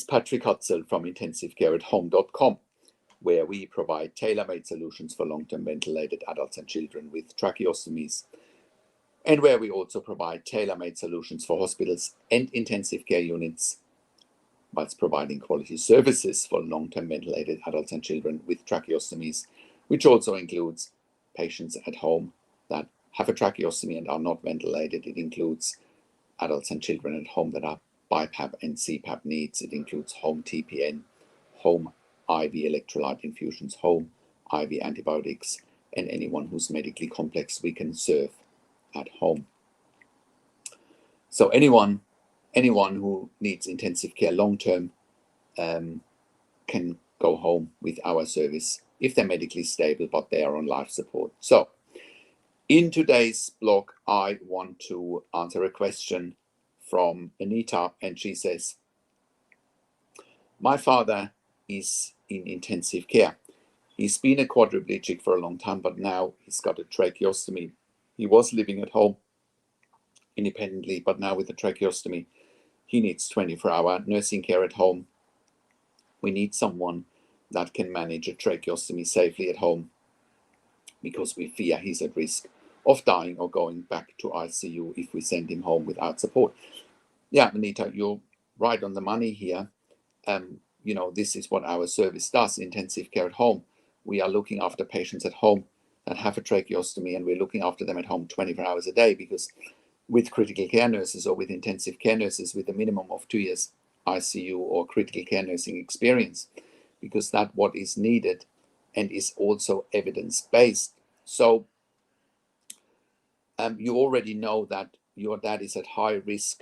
Patrik Hutzel from intensivecare@home.com, where we provide tailor-made solutions for long-term ventilated adults and children with tracheostomies, and where we also provide tailor-made solutions for hospitals and intensive care units, whilst providing quality services for long-term ventilated adults and children with tracheostomies, which also includes patients at home that have a tracheostomy and are not ventilated. It includes adults and children at home that are BiPAP and CPAP needs. It includes home TPN, home IV electrolyte infusions, home IV antibiotics, and anyone who's medically complex we can serve at home. So anyone who needs intensive care long term can go home with our service if they're medically stable but they are on life support. So in today's blog, I want to answer a question from Anita, and she says, my father is in intensive care. He's been a quadriplegic for a long time, but now he's got a tracheostomy. He was living at home independently, but now with a tracheostomy, he needs 24-hour nursing care at home. We need someone that can manage a tracheostomy safely at home because we fear he's at risk of dying or going back to ICU if we send him home without support. Yeah, Anita, you're right on the money here. This is what our service does, intensive care at home. We are looking after patients at home that have a tracheostomy, and we're looking after them at home 24 hours a day, because with critical care nurses or with intensive care nurses with a minimum of 2 years ICU or critical care nursing experience, because that's what is needed and is also evidence-based. So you already know that your dad is at high risk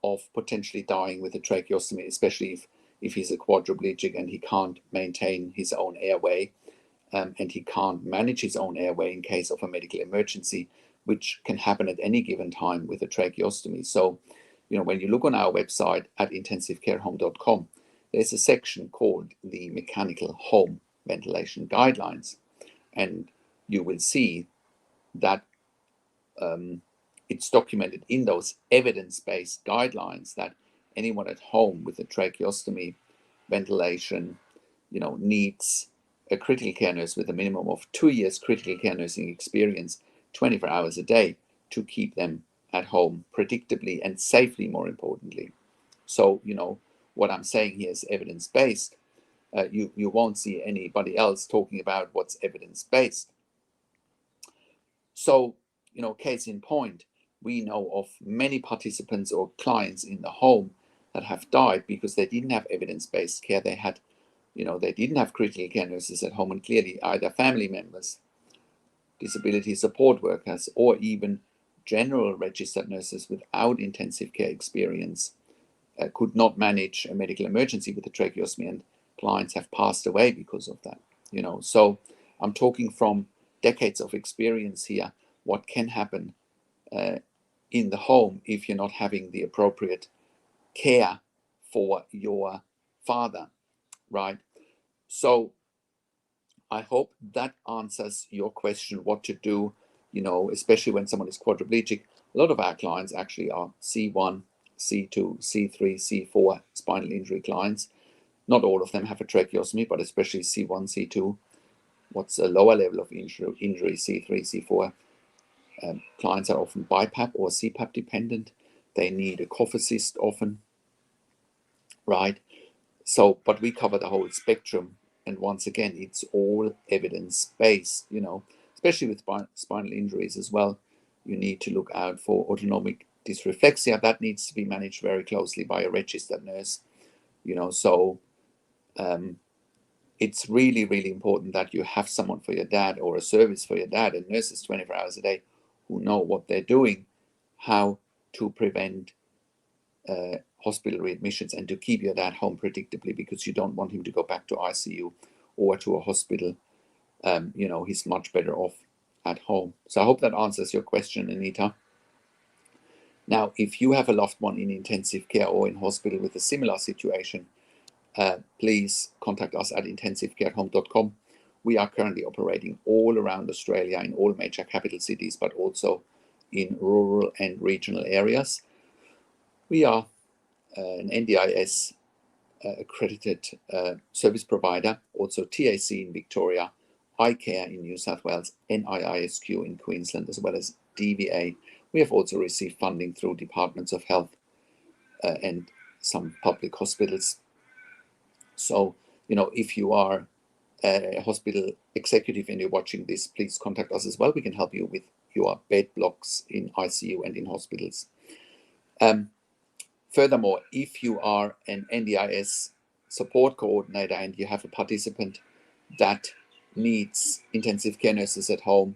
of potentially dying with a tracheostomy, especially if he's a quadriplegic and he can't maintain his own airway, and he can't manage his own airway in case of a medical emergency, which can happen at any given time with a tracheostomy. So, when you look on our website at intensivecare@home.com, there's a section called the Mechanical Home Ventilation Guidelines, and you will see that it's documented in those evidence-based guidelines that anyone at home with a tracheostomy ventilation, needs a critical care nurse with a minimum of 2 years critical care nursing experience, 24 hours a day, to keep them at home predictably and safely, more importantly. So, what I'm saying here is evidence-based. You won't see anybody else talking about what's evidence-based. So, case in point, we know of many participants or clients in the home that have died because they didn't have evidence-based care. They had, they didn't have critical care nurses at home, and clearly either family members, disability support workers, or even general registered nurses without intensive care experience could not manage a medical emergency with a tracheostomy, and clients have passed away because of that. So I'm talking from decades of experience here, what can happen in the home if you're not having the appropriate care for your father, right? So I hope that answers your question, what to do, especially when someone is quadriplegic. A lot of our clients actually are C1, C2, C3, C4 spinal injury clients. Not all of them have a tracheostomy, but especially C1, C2, what's a lower level of injury, C3, C4. Clients are often BiPAP or CPAP dependent. They need a cough assist often, right? So, but we cover the whole spectrum. And once again, it's all evidence-based, especially with spinal injuries as well. You need to look out for autonomic dysreflexia. That needs to be managed very closely by a registered nurse, so it's really, really important that you have someone for your dad or a service for your dad, and nurses 24 hours a day who know what they're doing, how to prevent hospital readmissions and to keep your dad home predictably, because you don't want him to go back to ICU or to a hospital. He's much better off at home. So I hope that answers your question, Anita. Now, if you have a loved one in intensive care or in hospital with a similar situation, please contact us at intensivecare@home.com. We are currently operating all around Australia in all major capital cities, but also in rural and regional areas. We are an NDIS accredited service provider, also TAC in Victoria, iCare in New South Wales, NIISQ in Queensland, as well as DVA. We have also received funding through Departments of Health and some public hospitals. So, if you are a hospital executive and you're watching this, please contact us as well. We can help you with your bed blocks in ICU and in hospitals. Furthermore, if you are an NDIS support coordinator and you have a participant that needs intensive care nurses at home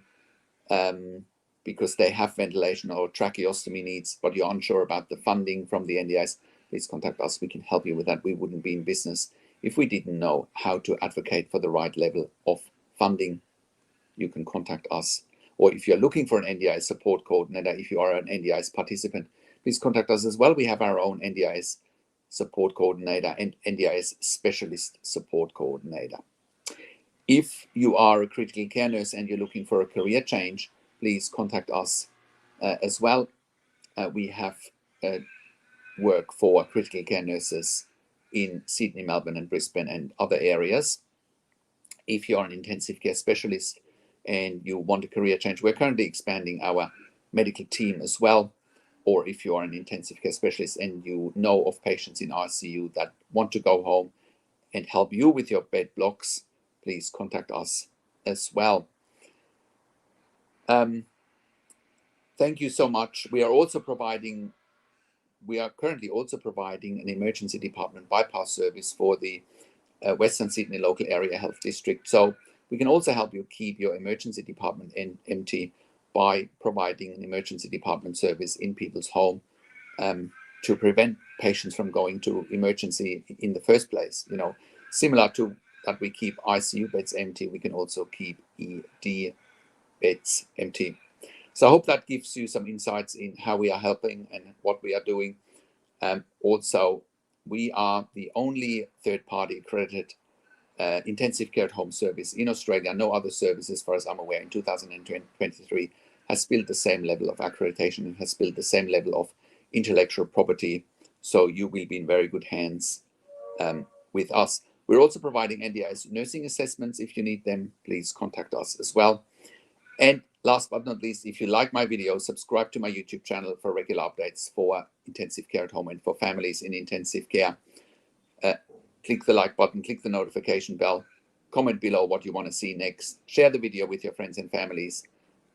because they have ventilation or tracheostomy needs, but you're unsure about the funding from the NDIS, please contact us. We can help you with that. We wouldn't be in business if we didn't know how to advocate for the right level of funding. You can contact us. Or if you're looking for an NDIS support coordinator, if you are an NDIS participant, please contact us as well. We have our own NDIS support coordinator and NDIS specialist support coordinator. If you are a critical care nurse and you're looking for a career change, please contact us as well. We have work for critical care nurses in Sydney, Melbourne, and Brisbane and other areas. If you're an intensive care specialist and you want a career change, we're currently expanding our medical team as well. Or if you are an intensive care specialist and you know of patients in ICU that want to go home and help you with your bed blocks, please contact us as well. Thank you so much. We are currently also providing an emergency department bypass service for the Western Sydney local area health district. So we can also help you keep your emergency department empty by providing an emergency department service in people's home to prevent patients from going to emergency in the first place. Similar to that we keep ICU beds empty, we can also keep ED beds empty. So I hope that gives you some insights in how we are helping and what we are doing. Also, we are the only third-party accredited intensive care at home service in Australia. No other service, as far as I'm aware, in 2023 has built the same level of accreditation and has built the same level of intellectual property. So you will be in very good hands with us. We're also providing NDIS nursing assessments. If you need them, please contact us as well. And last but not least, if you like my videos, subscribe to my YouTube channel for regular updates for intensive care at home and for families in intensive care. Click the like button, click the notification bell, comment below what you want to see next, share the video with your friends and families.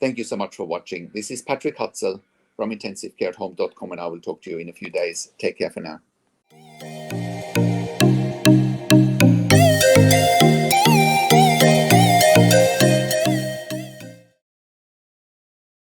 Thank you so much for watching. This is Patrik Hutzel from intensivecareathome.com, and I will talk to you in a few days. Take care for now.